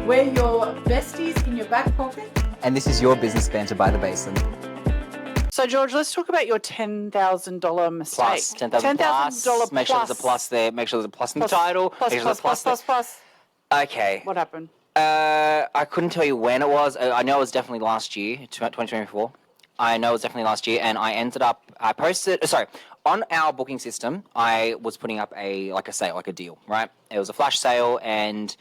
Wear your besties in your back pocket. And this is your business banter by the basin. So, George, let's talk about your $10,000 mistake. Plus, $10,000 plus. Make sure there's a plus there. Make sure there's a plus in the title. Plus. Okay. What happened? I couldn't tell you when it was. I know it was definitely last year, 2024. I know it was definitely last year, and I posted, on our booking system, I was putting up a sale, like a deal, right? It was a flash sale, and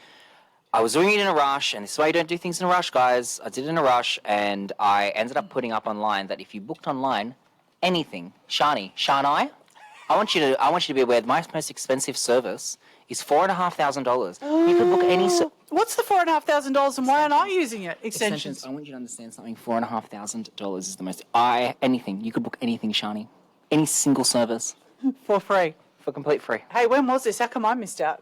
I was doing it in a rush, and this is why you don't do things in a rush, guys. I did it in a rush, and I ended up putting up online that if you booked online, anything, Shani, I want you to be aware that my most expensive service is $4,500. You could book any. What's the $4,500 and why aren't I using it? Extensions. I want you to understand something. $4,500 is the most. Anything. You could book anything, Shani. Any single service. For free. For complete free. Hey, when was this? How come I missed out?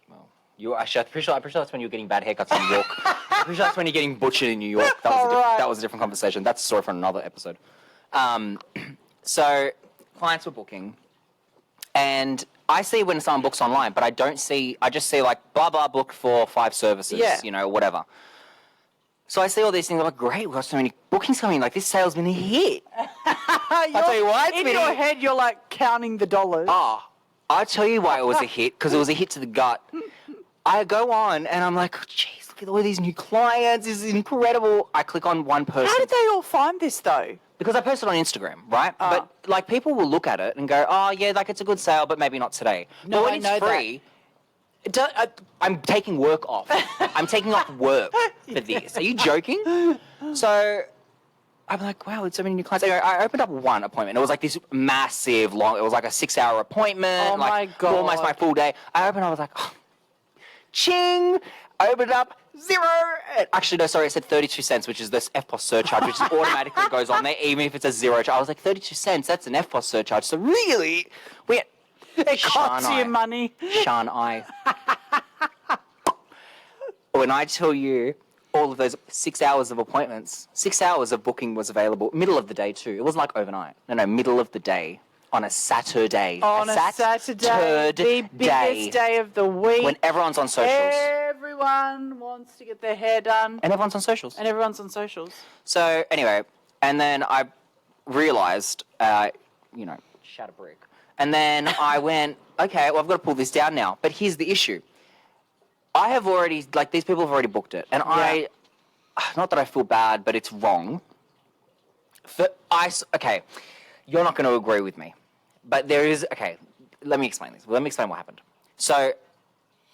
Well, I'm pretty sure that's when you were getting bad haircuts in New York. I'm pretty sure that's when you're getting butchered in New York. That was a different conversation. That's a story for another episode. So clients were booking, and I see when someone books online, but I just see like blah blah booked for 5 services, whatever. So I see all these things. I'm like, great, we've got so many bookings coming. Like, this sale's been a hit. I tell you why, in your head, you're like counting the dollars. Oh, I'll tell you why it was a hit, because it was a hit to the gut. I go on and I'm like, geez, look at all these new clients. This is incredible. I click on one person. How did they all find this though? Because I posted on Instagram, right? But like, people will look at it and go, oh yeah, like, it's a good sale, but maybe not today. No, but when it's free, I'm taking work off. I'm taking off work for this. Are you joking? So I'm like, wow, it's so many new clients. Anyway, I opened up one appointment. It was like this massive, long, it was like a 6-hour appointment. Oh, my God. Almost my full day. I opened up, I was like, oh, ching. I opened it up, 0. Actually, no, sorry, it said 32 cents, which is this FPOS surcharge, which automatically goes on there, even if it's a 0. I was like, 32 cents, that's an FPOS surcharge. So really, it costs you money. Sean, when I tell you all of those 6 hours of appointments, 6 hours of booking was available, middle of the day too. It wasn't like overnight. No, middle of the day. On a Saturday. On a Saturday, the biggest day of the week. When everyone's on socials. Everyone wants to get their hair done. And everyone's on socials. So, anyway, and then I realised, shat a brick. And then I went, okay, well, I've got to pull this down now. But here's the issue. I have already, these people have already booked it. And not that I feel bad, but it's wrong. Okay, you're not going to agree with me. But there is, okay, let me explain this. Let me explain what happened. So,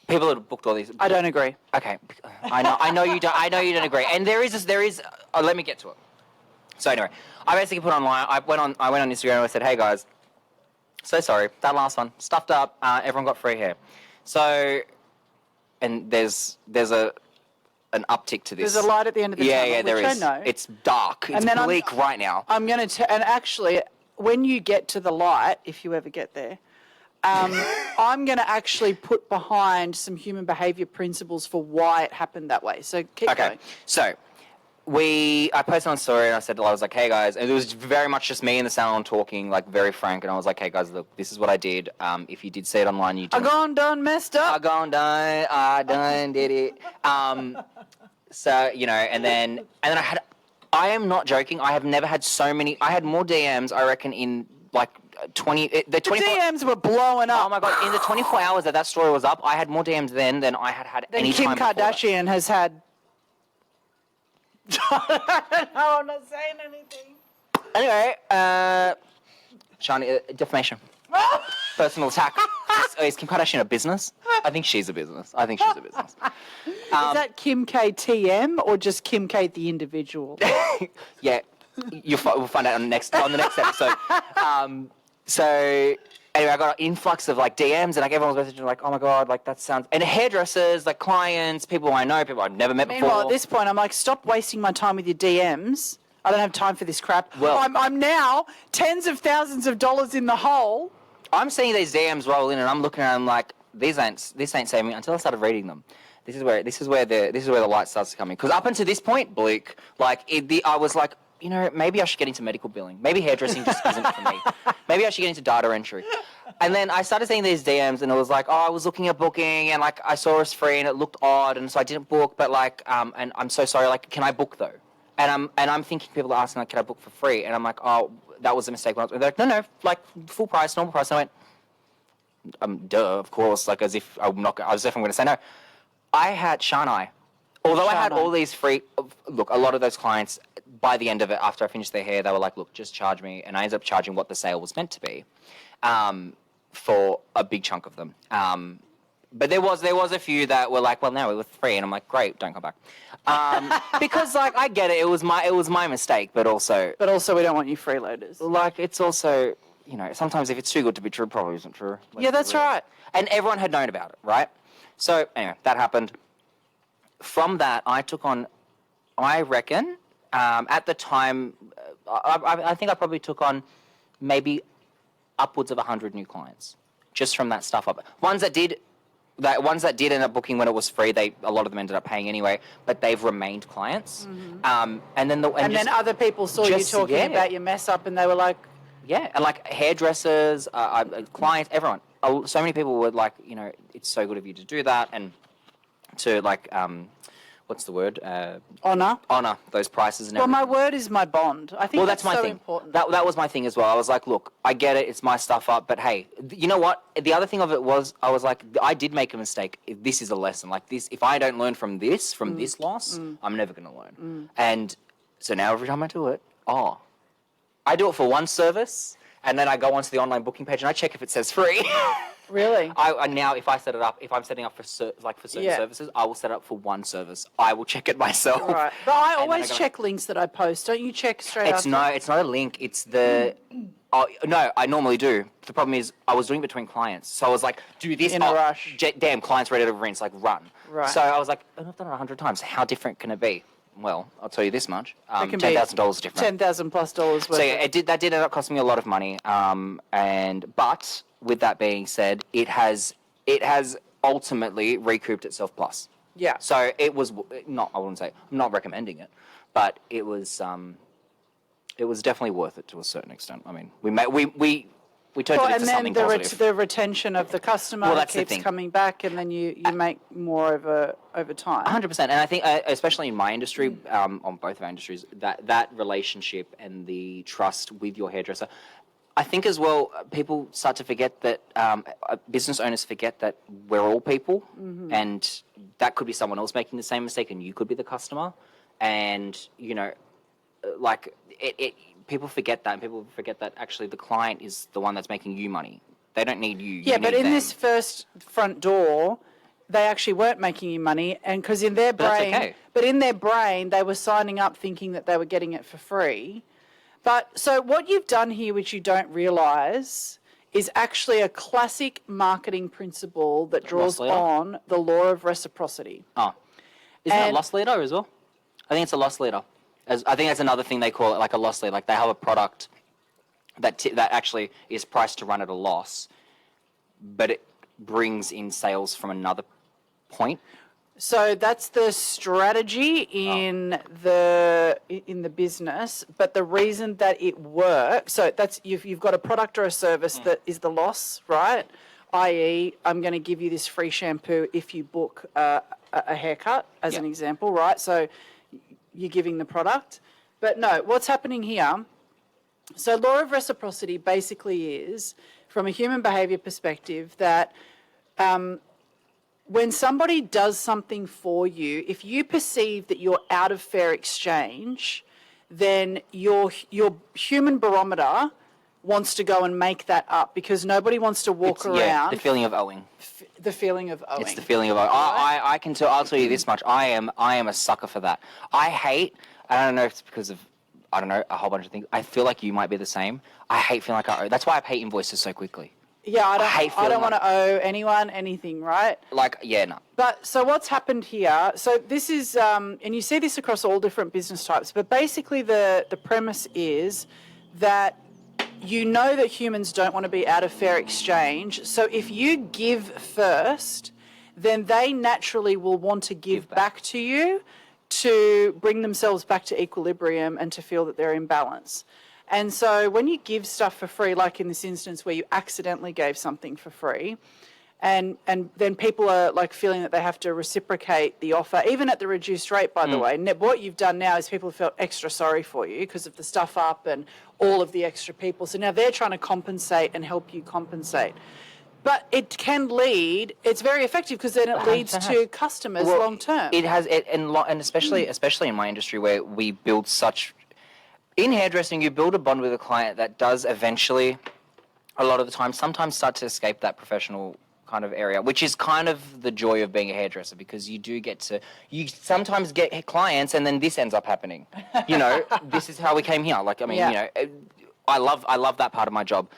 people have booked all these. I don't agree. Okay, I know you don't. I know you don't agree. And there is. Let me get to it. So anyway, I basically put online. I went on Instagram and I said, hey guys, so sorry, that last one stuffed up. Everyone got free hair. So, and there's an uptick to this. There's a light at the end of the tunnel. Yeah, there is. I know. It's dark. It's bleak right now. I'm going to, and actually, when you get to the light, if you ever get there, I'm going to actually put behind some human behaviour principles for why it happened that way. So keep going. So I posted on story and I was like, hey guys, and it was very much just me in the salon talking, like, very frank, and I was like, hey guys, look, this is what I did. If you did see it online, you did. Messed up. I done did it. So, and then I am not joking. I have never had so many. I had more DMs, I reckon, in like 20. The 24, DMs were blowing up. Oh my God! In the 24 hours that story was up, I had more DMs then than I had any time before. Kim Kardashian has had. No, I'm not saying anything. Anyway, Shani, defamation. Personal attack. Is Kim Kardashian a business? I think she's a business. Is that Kim K TM or just Kim K the individual? Yeah, we'll find out on the next episode. So anyway, I got an influx of DMs, and everyone was messaging like, oh my God, that sounds. And hairdressers, clients, people I know, people I've never met before. Meanwhile, at this point, I'm like, stop wasting my time with your DMs. I don't have time for this crap. Well, I'm now tens of thousands of dollars in the hole. I'm seeing these DMs roll in, and I'm looking at them like, this ain't saving me until I started reading them. This is where the light starts to come in. Because up until this point, bleak. I was like, maybe I should get into medical billing. Maybe hairdressing just isn't for me. Maybe I should get into data entry. And then I started seeing these DMs, and it was like, oh, I was looking at booking, and like I saw it was free, and it looked odd, and so I didn't book. But like, and I'm so sorry. Like, can I book though? And I'm thinking people are asking like, can I book for free? And I'm like, oh, that was a mistake. They're like, no, like full price, normal price. And I went, duh, of course. Like as if I'm not. I was definitely going to say no. I had Shanghai. Although I had all these free, look, a lot of those clients, by the end of it, after I finished their hair, they were like, look, just charge me. And I ended up charging what the sale was meant to be for a big chunk of them. But there was a few that were like, well, no, it was free. And I'm like, great, don't come back. Because, like, I get it. It was my mistake, but also... But also we don't want you freeloaders. Like, it's also, you know, sometimes if it's too good to be true, it probably isn't true. Yeah, that's right. And everyone had known about it, right? So, anyway, that happened. From that, I took on, I reckon, at the time, I think I probably took on maybe upwards of 100 new clients just from that stuff up. Ones that did end up booking when it was free, a lot of them ended up paying anyway, but they've remained clients. Mm-hmm. And then other people saw you talking about your mess up, and they were like, yeah, and like hairdressers, clients, everyone. So many people were like, you know, it's so good of you to do that, and to like, what's the word? Honor those prices and everything. Well, my word is my bond. I think that's my thing. Important. That was my thing as well. I was like, look, I get it. It's my stuff up, but hey, you know what? The other thing of it was, I was like, I did make a mistake. This is a lesson. Like this, if I don't learn from this loss, I'm never going to learn. And so now every time I do it, I do it for one service, and then I go onto the online booking page and I check if it says free. Really? I now, if I'm setting up for certain services, I will set up for one service. I will check it myself. Right. But I always check links that I post. Don't you check straight after? No, it's not a link. It's the... no, I normally do. The problem is I was doing between clients. So I was like, do this. In a rush. Damn, client's ready to rinse. Like, run. Right. So I was like, I've done it 100 times. How different can it be? Well, I'll tell you this much. $10,000 different. $10,000+ worth. So yeah, that did end up costing me a lot of money. But with that being said, it has ultimately recouped itself plus. Yeah. So it was not. I wouldn't say I'm not recommending it, but it was definitely worth it to a certain extent. I mean, we turned it into something positive. And then the retention of the customer keeps coming back, and then you make more over time. 100%. And I think, especially in my industry, on both of our industries, that relationship and the trust with your hairdresser, I think as well, people start to forget that, business owners forget that we're all people, and that could be someone else making the same mistake, and you could be the customer. And, you know, like, people forget that, and people forget that actually the client is the one that's making you money. They don't need you. Yeah, but in this first front door, they actually weren't making you money, and because in their brain, they were signing up thinking that they were getting it for free. But so what you've done here, which you don't realise, is actually a classic marketing principle that draws on the law of reciprocity. Oh, isn't it a loss leader as well? I think it's a loss leader. I think that's another thing they call it, like a loss leader. Like they have a product that actually is priced to run at a loss, but it brings in sales from another point. So that's the strategy in the business, but the reason that it works. So that's you've got a product or a service that is the loss, right? I.e., I'm going to give you this free shampoo if you book a haircut, as an example, right? So you're giving the product. But no, what's happening here, so law of reciprocity basically is, from a human behaviour perspective, that when somebody does something for you, if you perceive that you're out of fair exchange, then your human barometer wants to go and make that up, because nobody wants to walk around. Yeah, the feeling of owing. The feeling of owing. It's the feeling of owing. I can tell. I'll tell you this much. I am a sucker for that. I don't know if it's because of, I don't know, a whole bunch of things. I feel like you might be the same. I hate feeling like I owe. That's why I pay invoices so quickly. Yeah, I don't want to owe anyone anything, right? Like, yeah, no. But so what's happened here? So this is, and you see this across all different business types, but basically the premise is that you know that humans don't want to be out of fair exchange. So if you give first, then they naturally will want to give back to you to bring themselves back to equilibrium and to feel that they're in balance. And so when you give stuff for free, like in this instance where you accidentally gave something for free, and then people are like feeling that they have to reciprocate the offer, even at the reduced rate, by the way. What you've done now is people felt extra sorry for you because of the stuff up and all of the extra people. So now they're trying to compensate and help you compensate. But it can lead, it's very effective because then it leads to customers long term. It has, and especially in my industry where we build such, in hairdressing, you build a bond with a client that does eventually, a lot of the time, sometimes start to escape that professional kind of area, which is kind of the joy of being a hairdresser, because you do get to, you sometimes get clients and then this ends up happening. You know, this is how we came here. Like, I mean, you know, I love that part of my job.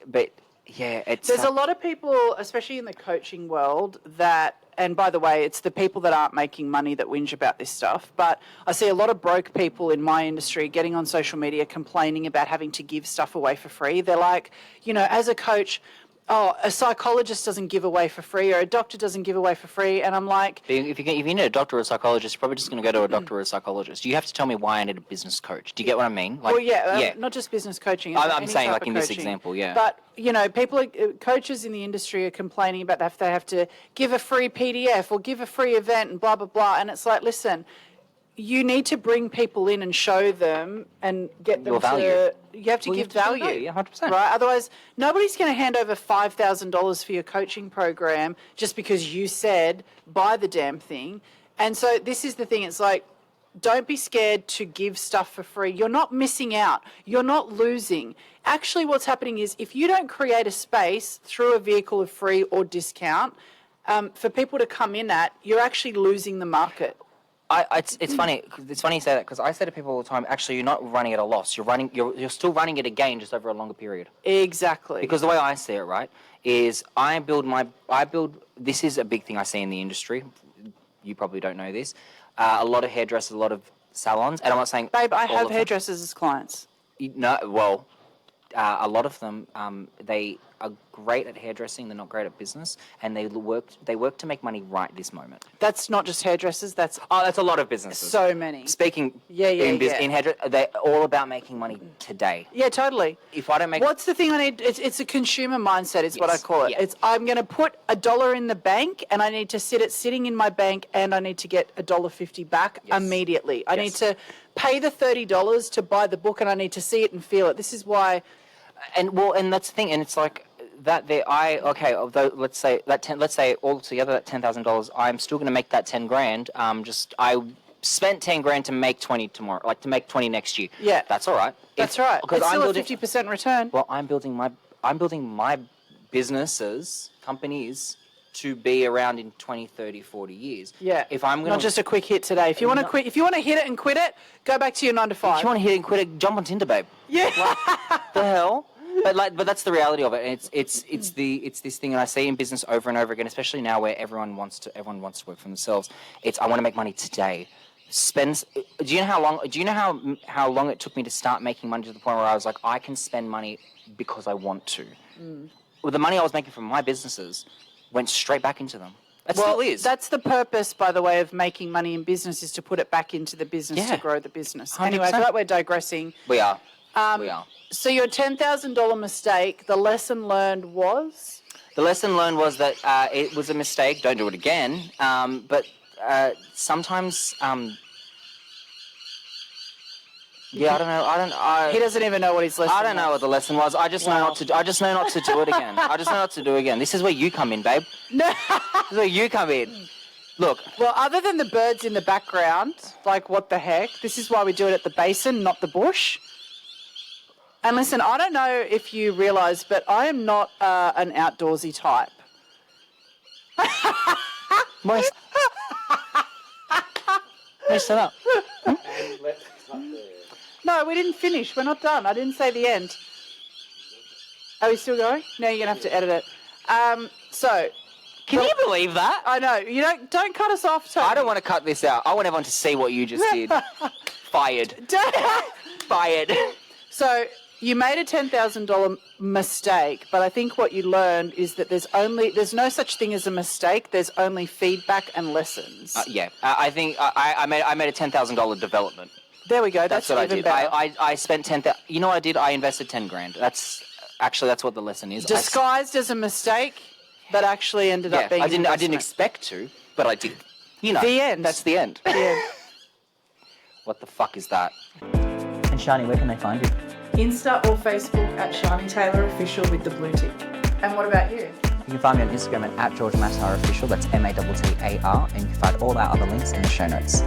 But yeah, there's a lot of people, especially in the coaching world, that, and by the way, it's the people that aren't making money that whinge about this stuff. But I see a lot of broke people in my industry getting on social media complaining about having to give stuff away for free. They're like, you know, as a coach, oh, a psychologist doesn't give away for free, or a doctor doesn't give away for free. And I'm like, if you need a doctor or a psychologist, you're probably just going to go to a doctor or a psychologist. You have to tell me why I need a business coach. Do you get what I mean? Like, well, not just business coaching. I'm saying, like in this example, But, you know, coaches in the industry are complaining about that they have to give a free PDF or give a free event and blah, blah, blah. And it's like, listen, you need to bring people in and show them and get them to. You have to give value, 100%. right? Otherwise, nobody's going to hand over $5,000 for your coaching program just because you said buy the damn thing. And so this is the thing. It's like, don't be scared to give stuff for free. You're not missing out. You're not losing. Actually, what's happening is if you don't create a space through a vehicle of free or discount for people to come in at, you're actually losing the market. It's funny. It's funny you say that, because I say to people all the time, actually, you're not running at a loss. You're still running at a gain, just over a longer period. Exactly. Because the way I see it, right, is this is a big thing I see in the industry. You probably don't know this. A lot of hairdressers, a lot of salons, and I'm not saying, babe, I have hairdressers as clients. No, well, a lot of them, they are great at hairdressing. They're not great at business, and they work to make money right this moment. That's not just hairdressers. That's a lot of businesses. So many. Speaking in hairdressing, they're all about making money today. Yeah, totally. If I don't make, what's the thing I need? It's a consumer mindset. Is what I call it. Yeah. It's I'm going to put $1 in the bank, and I need to sitting in my bank, and I need to get $1.50 back immediately. I need to pay the $30 to buy the book, and I need to see it and feel it. This is why. And that's the thing, and it's like that. Although let's say altogether that $10,000, I'm still going to make that 10 grand. I spent 10 grand to make 20 tomorrow, like to make 20 next year. Yeah, that's all right. That's right. Because I'm still a 50% return. Well, I'm building my businesses, companies, to be around in 20, 30, 40 years. Yeah. If I'm not just a quick hit today. If you want to quit, if you want to hit it and quit it, go back to your 9 to 5. If you want to hit it and quit it, jump on Tinder, babe. Yeah. Like, the hell. But that's the reality of it. And it's this thing, and I see in business over and over again, especially now where everyone wants to work for themselves. It's I want to make money today. Do you know how long it took me to start making money, to the point where I was like, I can spend money because I want to. Well, the money I was making from my businesses went straight back into them. It still is. That's the purpose, by the way, of making money in business, is to put it back into the business to grow the business. 100%. Anyway, I feel like we're digressing. We are. We are. So your $10,000 mistake, the lesson learned was? The lesson learned was that it was a mistake. Don't do it again. But sometimes... Yeah, I don't know. He doesn't even know what his lesson was. I don't know what the lesson was. I just know not to. I just know not to do it again. I just know not to do it again. This is where you come in, babe. No. This is where you come in. Look. Well, other than the birds in the background, like what the heck? This is why we do it at the basin, not the bush. And listen, I don't know if you realise, but I am not an outdoorsy type. Where's set up? No, we didn't finish. We're not done. I didn't say the end. Are we still going? No, you're going to have to edit it. Can you believe that? I know. You don't cut us off, Tony. I don't want to cut this out. I want everyone to see what you just did. Fired. Fired. So you made a $10,000 mistake, but I think what you learned is that there's no such thing as a mistake. There's only feedback and lessons. I think I made a $10,000 development. There we go. That's what I even did. better. I spent 10,000. You know what I did? I invested 10 grand. That's what the lesson is. Disguised as a mistake, but actually ended up being. I didn't investment. expect to, but I did. You know. The end. That's the end. The end. What the fuck is that? And Shani, where can they find you? Insta or Facebook at Shani Taylor Official with the blue tick. And what about you? You can find me on Instagram at George Mastar Official, that's MATTAR, and you can find all our other links in the show notes.